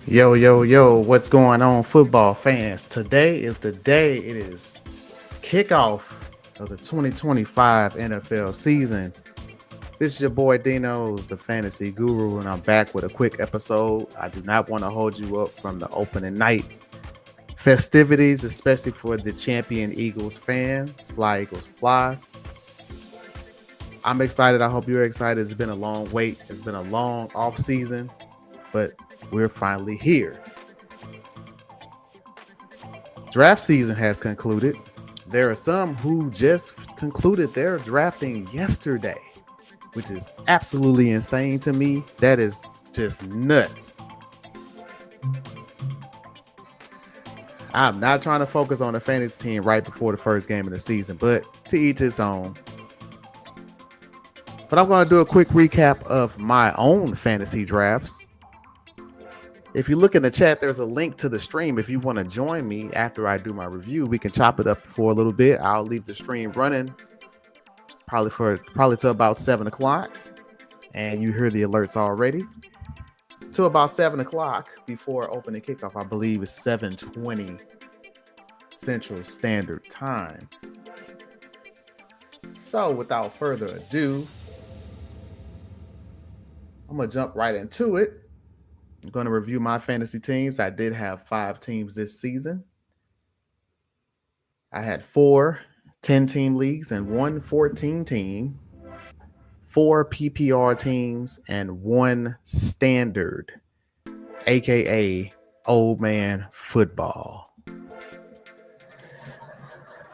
Yo, yo, yo, what's going on, football fans? Today is the day. It is kickoff of the 2025 NFL season. This is your boy Dknows, the fantasy guru, and I'm back with a quick episode. I do not want to hold you up from the opening night festivities, especially for the champion Eagles fan. Fly, Eagles, fly. I'm excited. I hope you're excited. It's been a long wait. It's been a long off season, but we're finally here. Draft season has concluded. There are some who just concluded their drafting yesterday, which is absolutely insane to me. That is just nuts. I'm not trying to focus on the fantasy team right before the first game of the season, but to each his own. But I'm going to do a quick recap of my own fantasy drafts. If you look in the chat, there's a link to the stream. If you want to join me after I do my review, we can chop it up for a little bit. I'll leave the stream running probably to about 7 o'clock. And you hear the alerts already. To about 7 o'clock before opening kickoff, I believe it's 7:20 Central Standard Time. So without further ado, I'm going to jump right into it. I'm going to review my fantasy teams. I did have 5 teams this season. I had 4 10-team leagues and 1 14-team, 4 PPR teams, and 1 standard, aka old man football.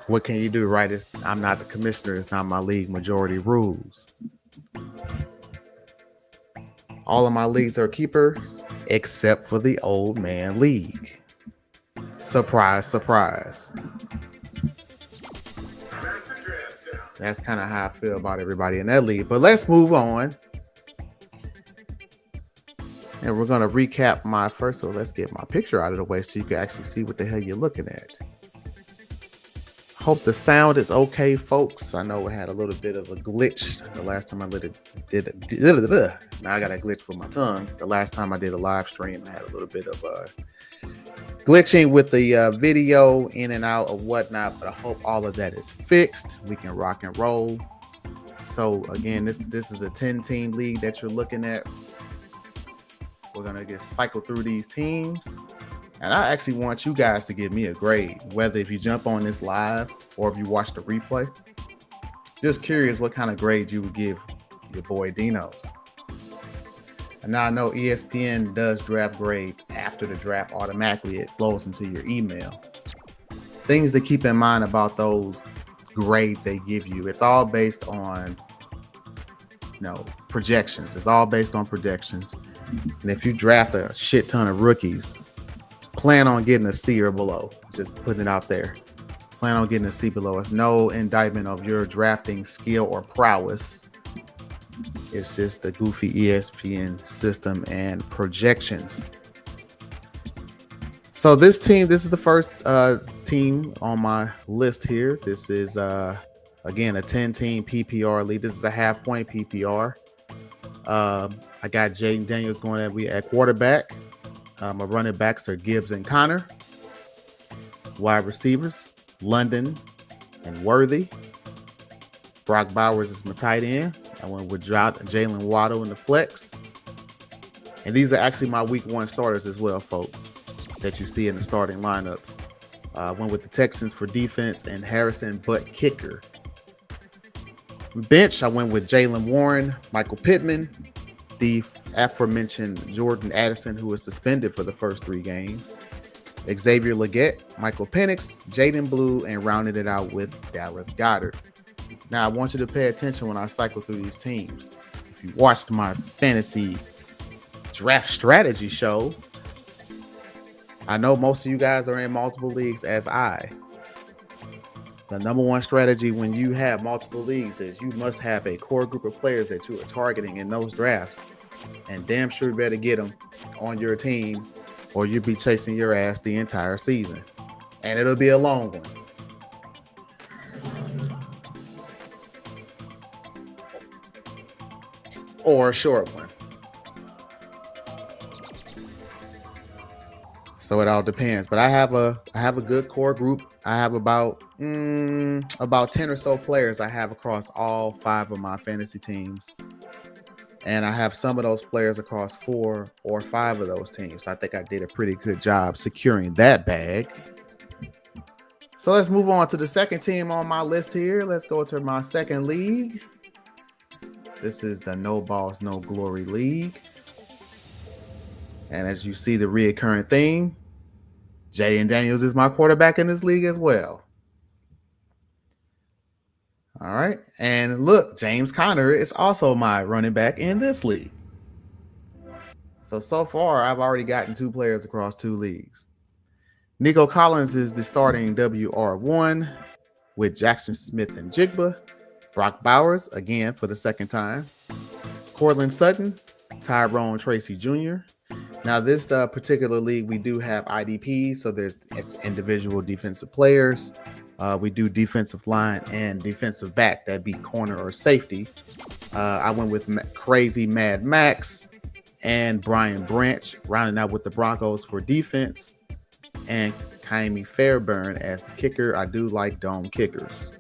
What can you do, right? I'm not the commissioner. It's not my league majority rules. All of my leagues are keepers, except for the old man league. Surprise, surprise. That's kind of how I feel about everybody in that league. But let's move on. And we're going to recap my first. So let's get my picture out of the way so you can actually see what the hell you're looking at. Hope the sound is okay, folks. I know it had a little bit of a glitch the last time I did it. Now I got a glitch with my tongue. The last time I did a live stream, I had a little bit of glitching with the video in and out of whatnot. But I hope all of that is fixed. We can rock and roll. So again, this is a 10-team league that you're looking at. We're gonna just cycle through these teams. And I actually want you guys to give me a grade, whether if you jump on this live or if you watch the replay. Just curious what kind of grade you would give your boy Dknows. And now I know ESPN does draft grades after the draft automatically. It flows into your email. Things to keep in mind about those grades they give you. It's all based on projections. It's all based on projections. And if you draft a shit ton of rookies, plan on getting a C or below. Just putting it out there. Plan on getting a C below. It's no indictment of your drafting skill or prowess. It's just the goofy ESPN system and projections. So this is the first team on my list here. This is, again, a 10-team PPR league. This is a half-point PPR. I got Jaden Daniels going at quarterback. My running backs are Gibbs and Connor. Wide receivers, London and Worthy. Brock Bowers is my tight end. I went with Jalen Waddle in the flex. And these are actually my week 1 starters as well, folks, that you see in the starting lineups. I went with the Texans for defense and Harrison Butt kicker. Bench, I went with Jalen Warren, Michael Pittman, the aforementioned Jordan Addison, who was suspended for the first 3 games, Xavier Legette, Michael Penix, Jaden Blue, and rounded it out with Dallas Goedert. Now, I want you to pay attention when I cycle through these teams. If you watched my fantasy draft strategy show, I know most of you guys are in multiple leagues as I. The number one strategy when you have multiple leagues is you must have a core group of players that you are targeting in those drafts. And damn sure you better get them on your team or you'll be chasing your ass the entire season. And it'll be a long one. Or a short one. So it all depends. But I have a good core group. I have about 10 or so players I have across all 5 of my fantasy teams. And I have some of those players across 4 or 5 of those teams. So I think I did a pretty good job securing that bag. So let's move on to the second team on my list here. Let's go to my second league. This is the No Balls, No Glory League. And as you see, the reoccurring theme, Jaden Daniels is my quarterback in this league as well. All right. And look, James Conner is also my running back in this league. So far, I've already gotten 2 players across 2 leagues. Nico Collins is the starting WR1 with Jackson Smith and Jigba. Brock Bowers, again, for the second time. Cortland Sutton, Tyrone Tracy Jr. Now, this particular league, we do have IDPs, so it's individual defensive players. We do defensive line and defensive back. That'd be corner or safety. I went with Crazy Mad Max and Brian Branch, rounding out with the Broncos for defense, and Kaimi Fairburn as the kicker. I do like dome kickers.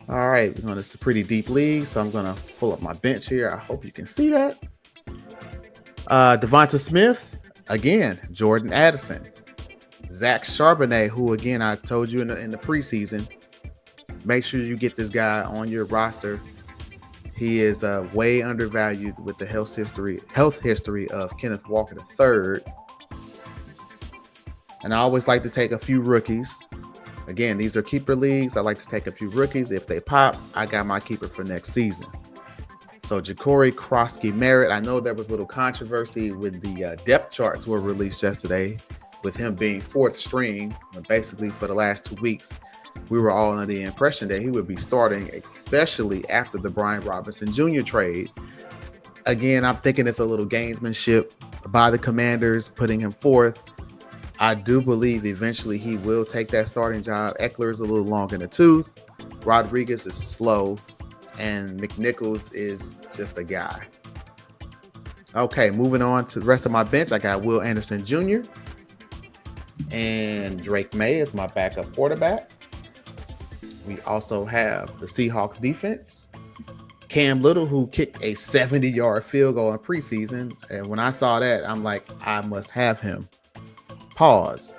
All right, this is a pretty deep league, so I'm going to pull up my bench here. I hope you can see that. Devonta Smith, again, Jordan Addison. Zach Charbonnet, who, again, I told you in the preseason, make sure you get this guy on your roster. He is way undervalued with the health history of Kenneth Walker III. And I always like to take a few rookies. Again, these are keeper leagues. I like to take a few rookies. If they pop, I got my keeper for next season. So Ja'Cory Krosky-Merritt, I know there was a little controversy when the depth charts were released yesterday with him being 4th string. Basically, for the last 2 weeks, we were all under the impression that he would be starting, especially after the Brian Robinson Jr. trade. Again, I'm thinking it's a little gamesmanship by the Commanders, putting him 4th. I do believe eventually he will take that starting job. Eckler is a little long in the tooth. Rodriguez is slow. And McNichols is just a guy. Okay, moving on to the rest of my bench. I got Will Anderson Jr. and Drake May as my backup quarterback. We also have the Seahawks defense. Cam Little, who kicked a 70-yard field goal in preseason. And when I saw that, I'm like, I must have him. Pause.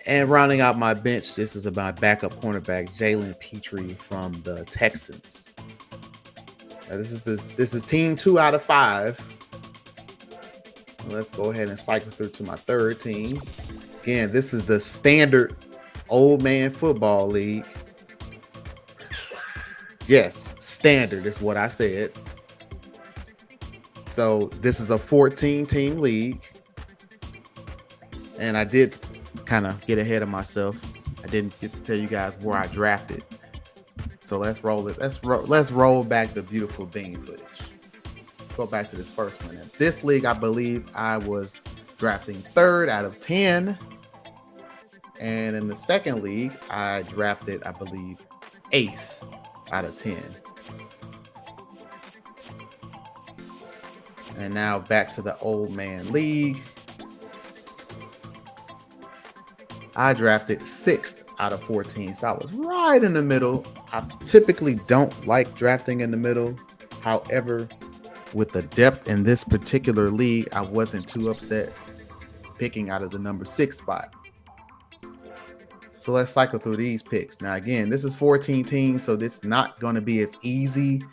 And rounding out my bench, this is my backup cornerback, Jalen Petrie from the Texans. Now this is team 2 out of 5. Let's go ahead and cycle through to my third team. Again, this is the standard old man football league. Yes, standard is what I said. So this is a 14-team league. And I did kind of get ahead of myself. I didn't get to tell you guys where I drafted. So let's roll it. Let's roll back the beautiful bean footage. Let's go back to this first one. In this league, I believe I was drafting 3rd out of 10. And in the second league, I drafted, I believe, 8th out of 10. And now back to the old man league. I drafted 6th out of 14. So I was right in the middle. I typically don't like drafting in the middle. However, with the depth in this particular league, I wasn't too upset picking out of the number 6 spot. So let's cycle through these picks. Now, again, this is 14 teams, so this is not going to be as easy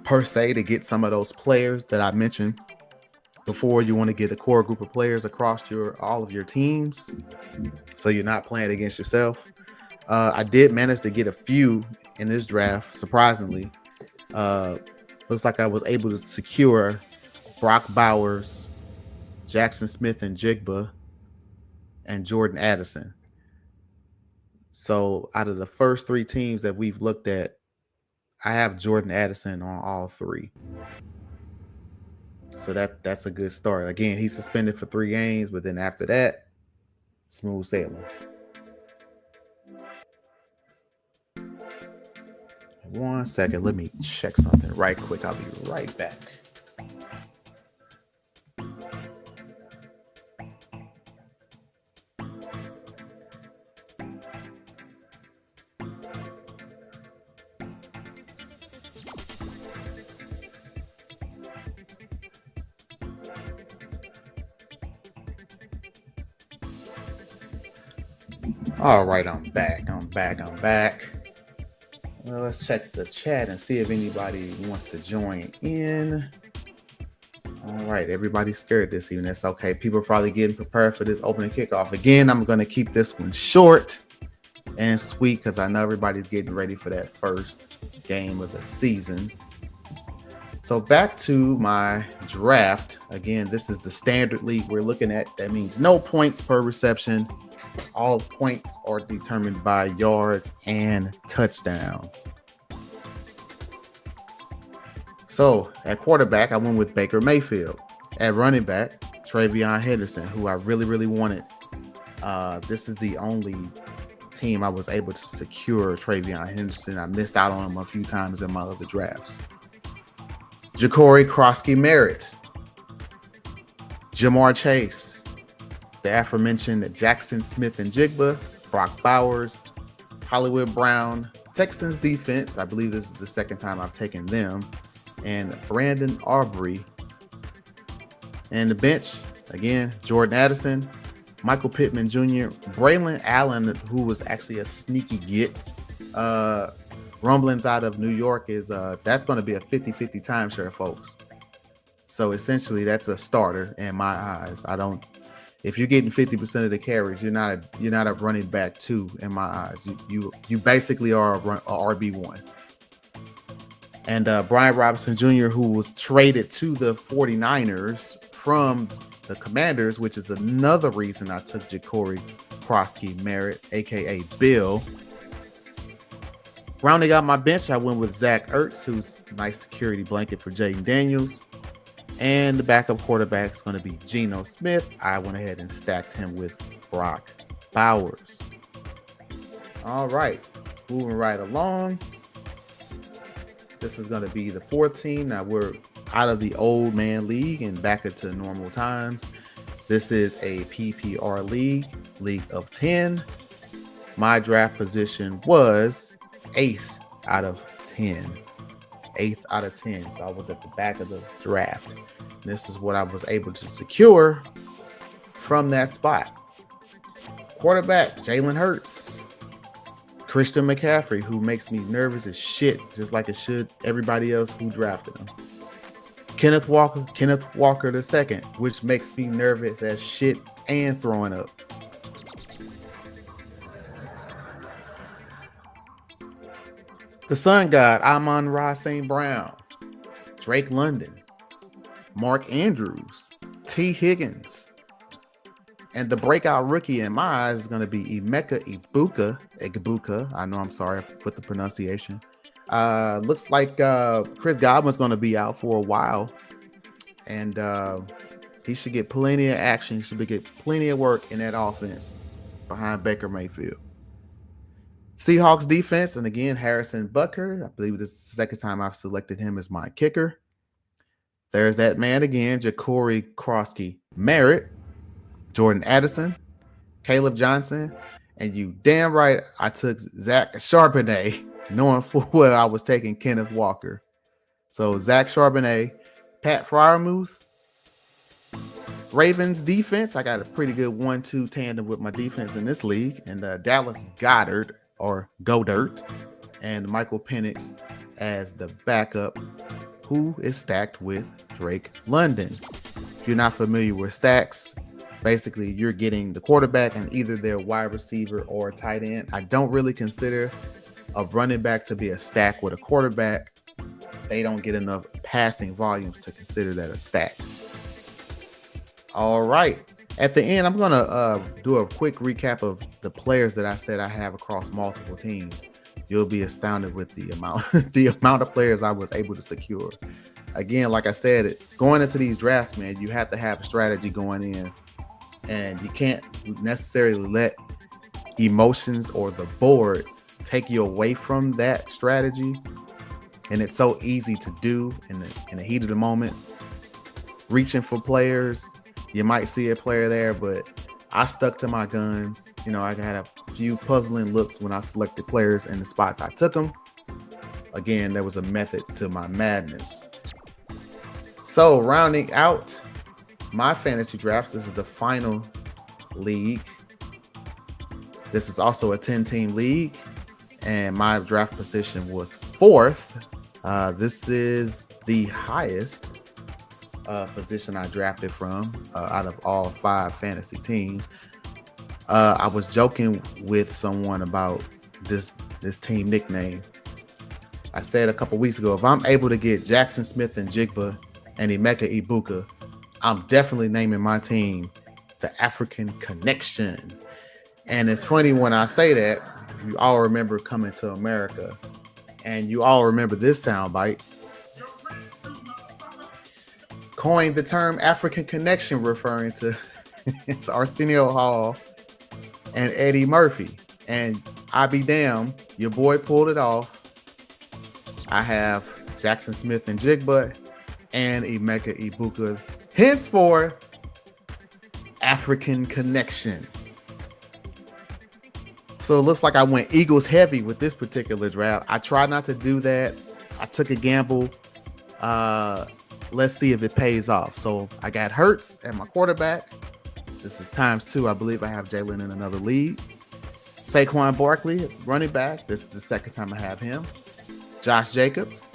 per se to get some of those players that I mentioned before. You want to get a core group of players across all of your teams, so you're not playing against yourself. I did manage to get a few in this draft, surprisingly. Looks like I was able to secure Brock Bowers, Jackson Smith and Jigba, and Jordan Addison. So out of the first 3 teams that we've looked at, I have Jordan Addison on all 3. So that's a good start. Again, he's suspended for 3 games, but then after that, smooth sailing. One second, let me check something right quick. I'll be right back. All right, I'm back. I'm back. Well, let's check the chat and see if anybody wants to join in. All right, everybody's scared this evening. That's okay. People are probably getting prepared for this opening kickoff. Again, I'm going to keep this one short and sweet because I know everybody's getting ready for that first game of the season. So back to my draft. Again, this is the standard league we're looking at. That means no points per reception. All points are determined by yards and touchdowns. So at quarterback, I went with Baker Mayfield. At running back, Travion Henderson, who I really wanted. This is the only team I was able to secure Travion Henderson. I missed out on him a few times in my other drafts. Ja'Cory Krosky-Merritt, Jamar Chase, the aforementioned Jackson Smith-Njigba, Brock Bowers, Hollywood Brown, Texans defense. I believe this is the second time I've taken them. And Brandon Aubrey. And the bench, again, Jordan Addison, Michael Pittman Jr., Braylon Allen, who was actually a sneaky get. Rumblings out of New York is that's going to be a 50-50 timeshare, folks. So essentially, that's a starter in my eyes. If you're getting 50% of the carries, you're not a running back two in my eyes. You basically are a RB1. And Brian Robinson Jr., who was traded to the 49ers from the Commanders, which is another reason I took Ja'Cory Krosky-Merritt, aka Bill. Rounding out my bench, I went with Zach Ertz, who's a nice security blanket for Jaden Daniels. And the backup quarterback is going to be Geno Smith. I went ahead and stacked him with Brock Bowers. All right, moving right along. This is going to be the fourth team. Now we're out of the old man league and back into normal times. This is a PPR league of 10. My draft position was 8th out of 10. 8th out of 10. So I was at the back of the draft. And this is what I was able to secure from that spot. Quarterback, Jalen Hurts. Christian McCaffrey, who makes me nervous as shit, just like it should everybody else who drafted him. Kenneth Walker II, which makes me nervous as shit and throwing up. The Sun God, Amon-Ra St. Brown, Drake London, Mark Andrews, T. Higgins, and the breakout rookie in my eyes is going to be Emeka Egbuka. I know, I'm sorry with the pronunciation. Looks like Chris Godwin's going to be out for a while, and he should get plenty of action. He should get plenty of work in that offense behind Baker Mayfield. Seahawks defense, and again, Harrison Butker. I believe this is the second time I've selected him as my kicker. There's that man again, Ja'Cory Krosky-Merritt, Jordan Addison, Caleb Johnson, and you damn right I took Zach Charbonnet, knowing full well I was taking Kenneth Walker. So Zach Charbonnet, Pat Freiermuth, Ravens defense. I got a pretty good 1-2 tandem with my defense in this league, and Dallas Goedert, and Michael Penix as the backup, who is stacked with Drake London. If you're not familiar with stacks, basically you're getting the quarterback and either their wide receiver or tight end. I don't really consider a running back to be a stack with a quarterback. They don't get enough passing volumes to consider that a stack. All right. At the end, I'm going to do a quick recap of the players that I said I have across multiple teams. You'll be astounded with the amount of players I was able to secure. Again, like I said, going into these drafts, man, you have to have a strategy going in, and you can't necessarily let emotions or the board take you away from that strategy. And it's so easy to do in the heat of the moment, reaching for players. You might see a player there, but I stuck to my guns. You know, I had a few puzzling looks when I selected players in the spots I took them. Again, there was a method to my madness. So rounding out my fantasy drafts, this is the final league. This is also a 10-team league, and my draft position was 4th. This is the highest position I drafted from out of all 5 fantasy teams. I was joking with someone about this team nickname. I said a couple weeks ago, if I'm able to get Jackson Smith and Jigba and Emeka Ibuka, I'm definitely naming my team the African Connection. And it's funny when I say that, you all remember Coming to America, and you all remember this soundbite. Coined the term African Connection, referring to it's Arsenio Hall and Eddie Murphy. And I be damned, your boy pulled it off. I have Jackson Smith and Jigba and Emeka Ibuka, henceforth African Connection. So it looks like I went Eagles heavy with this particular draft. I tried not to do that. I took a gamble. Let's see if it pays off. So I got Hurts at my quarterback. This is ×2. I believe I have Jalen in another league. Saquon Barkley, running back. This is the second time I have him. Josh Jacobs,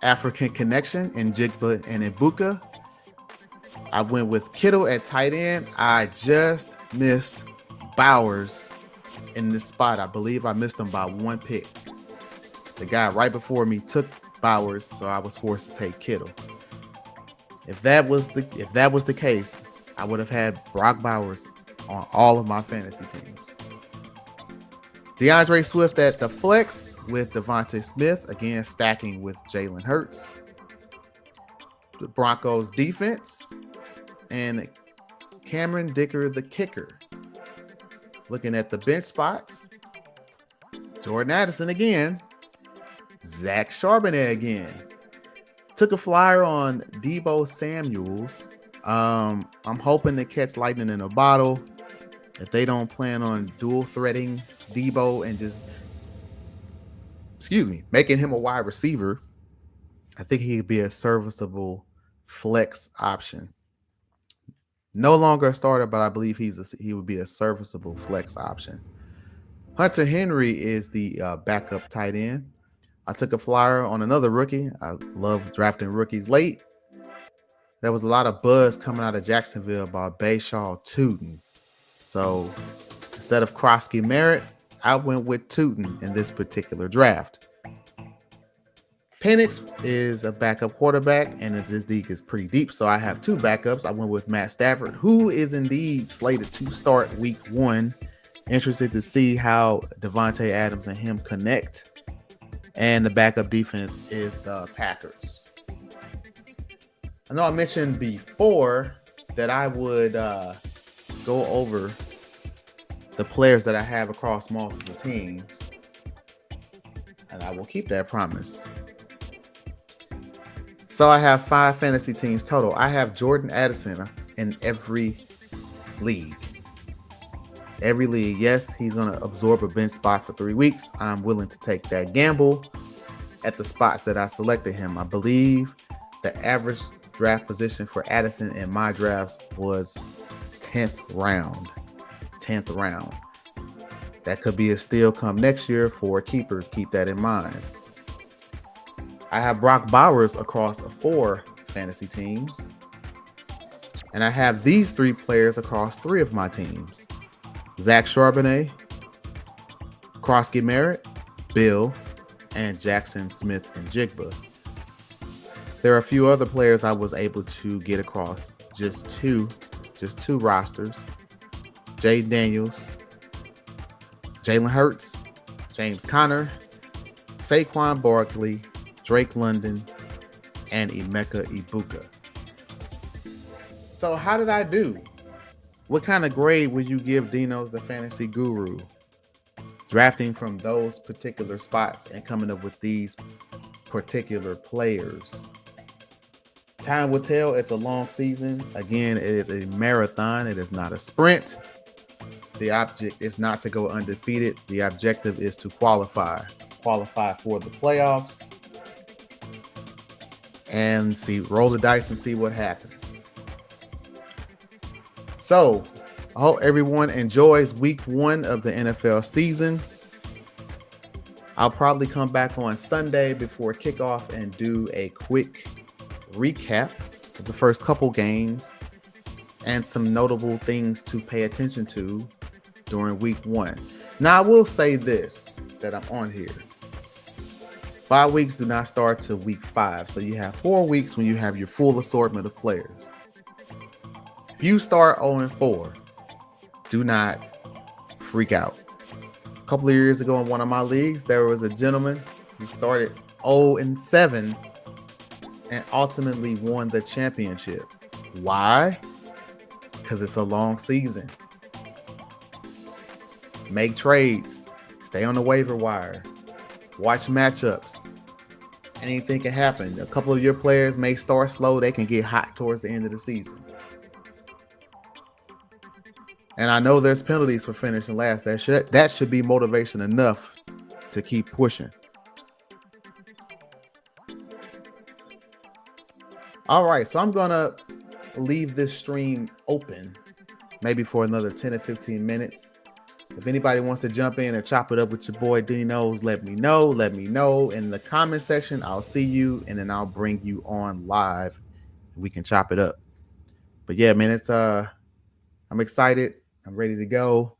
African Connection, and Jigba and Ibuka. I went with Kittle at tight end. I just missed Bowers in this spot. I believe I missed him by 1 pick. The guy right before me took Bowers, so I was forced to take Kittle. If that was the case, I would have had Brock Bowers on all of my fantasy teams. DeAndre Swift at the flex with Devontae Smith, again stacking with Jalen Hurts. The Broncos defense and Cameron Dicker the kicker. Looking at the bench spots, Jordan Addison again, Zach Charbonnet again. Took a flyer on Deebo Samuels. I'm hoping to catch lightning in a bottle. If they don't plan on dual threading Deebo and just, making him a wide receiver, I think he could be a serviceable flex option. No longer a starter, but I believe he would be a serviceable flex option. Hunter Henry is the backup tight end. I took a flyer on another rookie. I love drafting rookies late. There was a lot of buzz coming out of Jacksonville about Bayshaw Tootin. So instead of Krosky Merritt, I went with Tootin in this particular draft. Penix is a backup quarterback, and this league is pretty deep, so I have 2 backups. I went with Matt Stafford, who is indeed slated to start week 1. Interested to see how Devontae Adams and him connect. And the backup defense is the Packers. I know I mentioned before that I would go over the players that I have across multiple teams, and I will keep that promise. So I have 5 fantasy teams total. I have Jordan Addison in every league. Every league, yes, he's going to absorb a bench spot for 3 weeks. I'm willing to take that gamble at the spots that I selected him. I believe the average draft position for Addison in my drafts was 10th round. 10th round. That could be a steal come next year for keepers. Keep that in mind. I have Brock Bowers across 4 fantasy teams. And I have these 3 players across 3 of my teams. Zach Charbonnet, Krosky Merritt, Bill, and Jackson Smith and Jigba. There are a few other players I was able to get across just two rosters. Jay Daniels, Jalen Hurts, James Conner, Saquon Barkley, Drake London, and Emeka Ibuka. So how did I do? What kind of grade would you give Dknows the Fantasy Guru? Drafting from those particular spots and coming up with these particular players. Time will tell. It's a long season. Again, it is a marathon. It is not a sprint. The object is not to go undefeated. The objective is to qualify for the playoffs and roll the dice and see what happens. So I hope everyone enjoys week 1 of the NFL season. I'll probably come back on Sunday before kickoff and do a quick recap of the first couple games and some notable things to pay attention to during week 1. Now, I will say this that I'm on here. Bye weeks do not start till week 5. So you have 4 weeks when you have your full assortment of players. If you start 0-4, do not freak out. A couple of years ago in one of my leagues, there was a gentleman who started 0-7 and ultimately won the championship. Why? Because it's a long season. Make trades. Stay on the waiver wire. Watch matchups. Anything can happen. A couple of your players may start slow. They can get hot towards the end of the season. And I know there's penalties for finishing last. That should be motivation enough to keep pushing. All right, so I'm going to leave this stream open maybe for another 10 or 15 minutes. If anybody wants to jump in and chop it up with your boy Dknows, let me know. Let me know in the comment section. I'll see you, and then I'll bring you on live. We can chop it up. But yeah, man, I'm excited. I'm ready to go.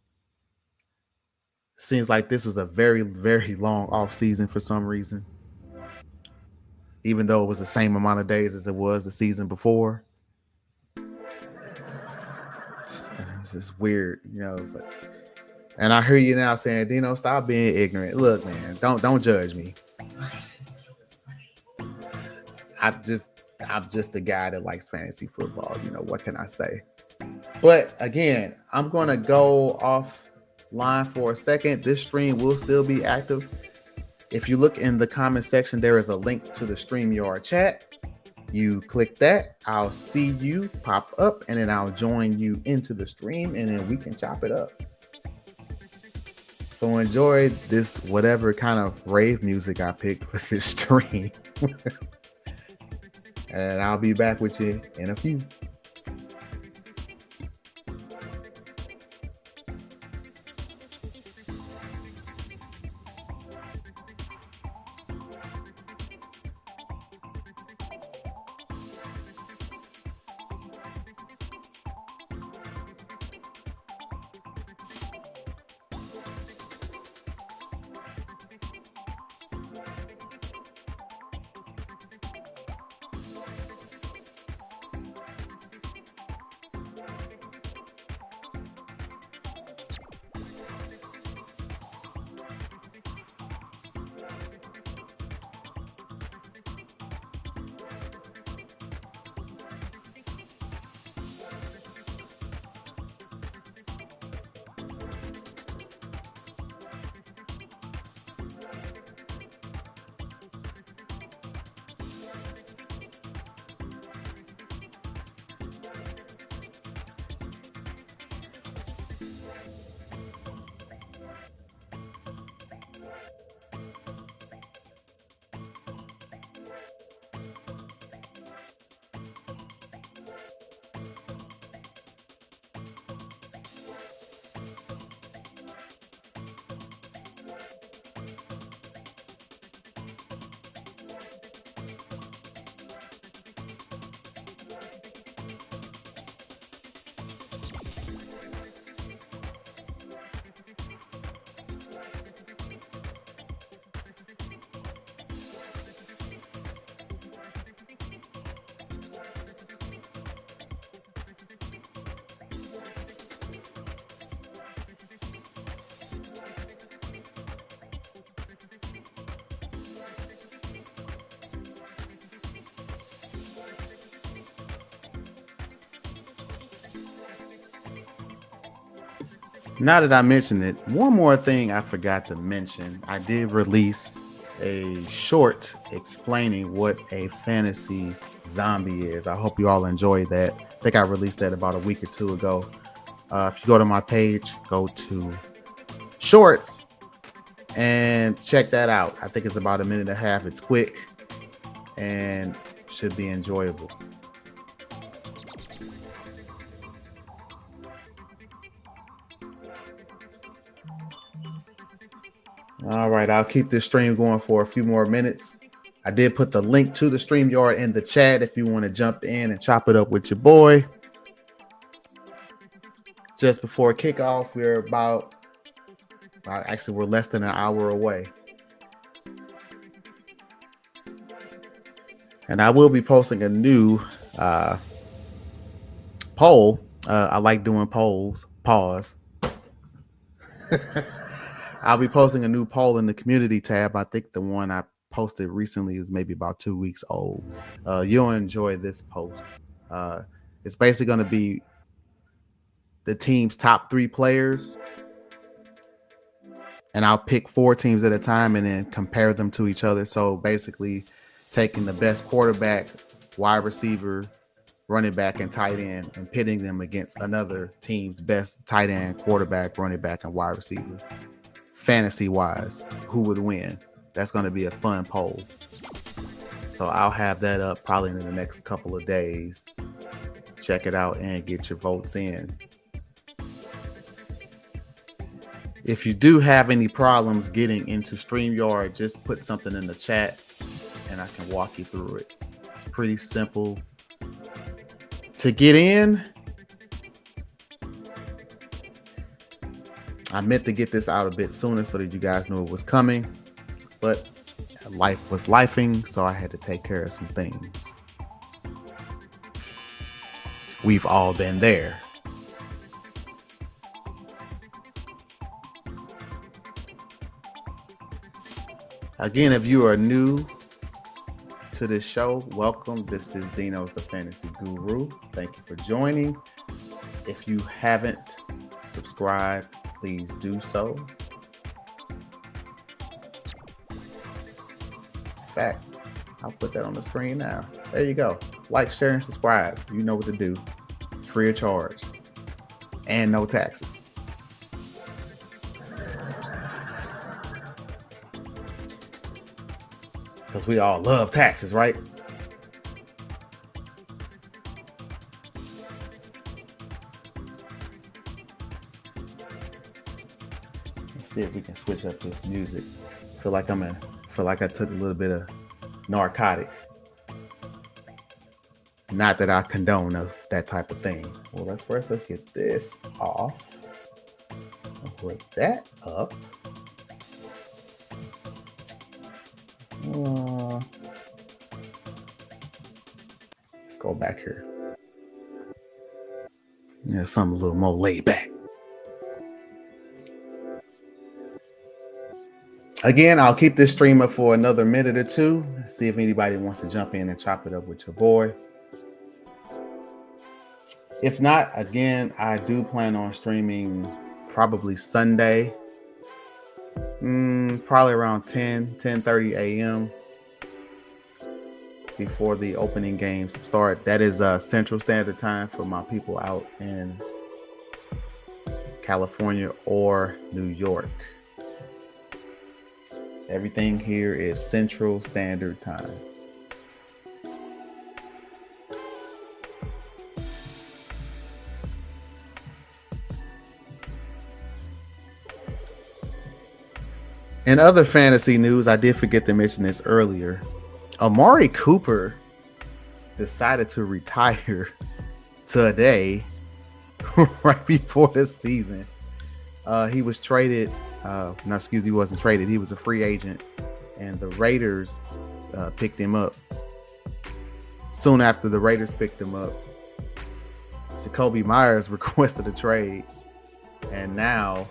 Seems like this was a very, very long off season for some reason. Even though it was the same amount of days as it was the season before. It's just weird, you know. It's like, and I hear you now saying, Dino, stop being ignorant. Look, man, don't judge me. I'm just the guy that likes fantasy football. You know, what can I say? But again, I'm gonna go offline for a second. This stream will still be active. If you look in the comment section, there is a link to the StreamYard chat. You click that, I'll see you pop up, and then I'll join you into the stream, and then we can chop it up. So enjoy this whatever kind of rave music I picked for this stream. And I'll be back with you in a few. Now that I mentioned it, one more thing I forgot to mention. I did release a short explaining what a fantasy zombie is. I hope you all enjoyed that. I think I released that about a week or two ago. If you go to my page, go to shorts and check that out. I think it's about a minute and a half. It's quick and should be enjoyable. All right, I'll keep this stream going for a few more minutes. I did put the link to the StreamYard in the chat if you want to jump in and chop it up with your boy. Just before kickoff, we're less than an hour away. And I will be posting a new poll. I like doing polls. Pause. I'll be posting a new poll in the community tab. I think the one I posted recently is maybe about 2 weeks old. You'll enjoy this post. It's basically going to be the team's top 3 players, and I'll pick 4 teams at a time and then compare them to each other. So basically taking the best quarterback, wide receiver, running back, and tight end and pitting them against another team's best tight end, quarterback, running back, and wide receiver. Fantasy wise, who would win? That's going to be a fun poll. So I'll have that up probably in the next couple of days. Check it out and get your votes in. If you do have any problems getting into StreamYard, just put something in the chat and I can walk you through it. It's pretty simple to get in. I meant to get this out a bit sooner so that you guys knew it was coming, but life was lifing, so I had to take care of some things. We've all been there. Again, if you are new to this show, welcome. This is Dknows, the Fantasy Guru. Thank you for joining. If you haven't subscribed, please do so. In fact, I'll put that on the screen now. There you go. Like, share, and subscribe. You know what to do. It's free of charge and no taxes. Because we all love taxes, right? Let's see if we can switch up this music. Feel like I took a little bit of narcotic. Not that I condone that type of thing. Well, let's get this off. I'll put that up. Let's go back here. Yeah, something a little more laid back. Again, I'll keep this stream up for another minute or two. See if anybody wants to jump in and chop it up with your boy. If not, again, I do plan on streaming probably Sunday. Probably around 10:30 a.m. before the opening games start. That is Central Standard Time for my people out in California or New York. Everything here is Central Standard Time. In other fantasy news, I did forget to mention this earlier. Amari Cooper decided to retire today, right before the season. He was traded. He wasn't traded. He was a free agent, and the Raiders picked him up. Soon after the Raiders picked him up, Jacoby Myers requested a trade, and now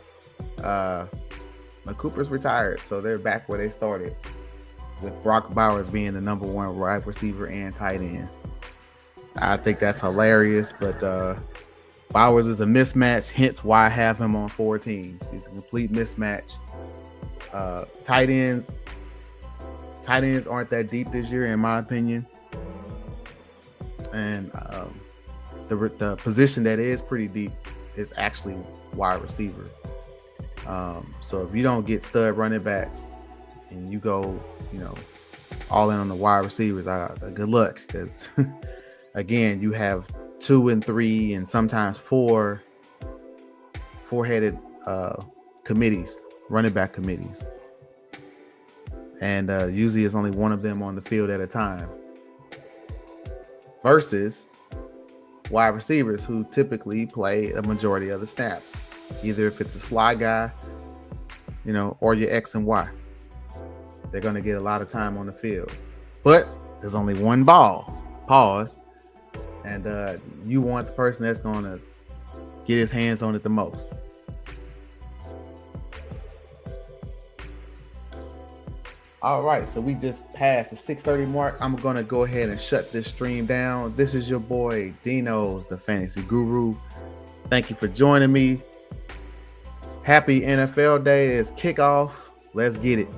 Cooper's retired, so they're back where they started, with Brock Bowers being the number 1 wide receiver and tight end. I think that's hilarious, but Bowers is a mismatch, hence why I have him on 4 teams. He's a complete mismatch. Tight ends aren't that deep this year, in my opinion. And the position that is pretty deep is actually wide receiver. So if you don't get stud running backs and you go, all in on the wide receivers, good luck, because again, you have 2 and 3 and sometimes 4-headed committees, running back committees. And usually it's only one of them on the field at a time. Versus wide receivers who typically play a majority of the snaps. Either if it's a slot guy, or your X and Y. They're going to get a lot of time on the field. But there's only one ball. Pause. And you want the person that's going to get his hands on it the most. All right, so we just passed the 6:30 mark. I'm going to go ahead and shut this stream down. This is your boy, Dknows, the fantasy guru. Thank you for joining me. Happy NFL Day. It's kickoff. Let's get it.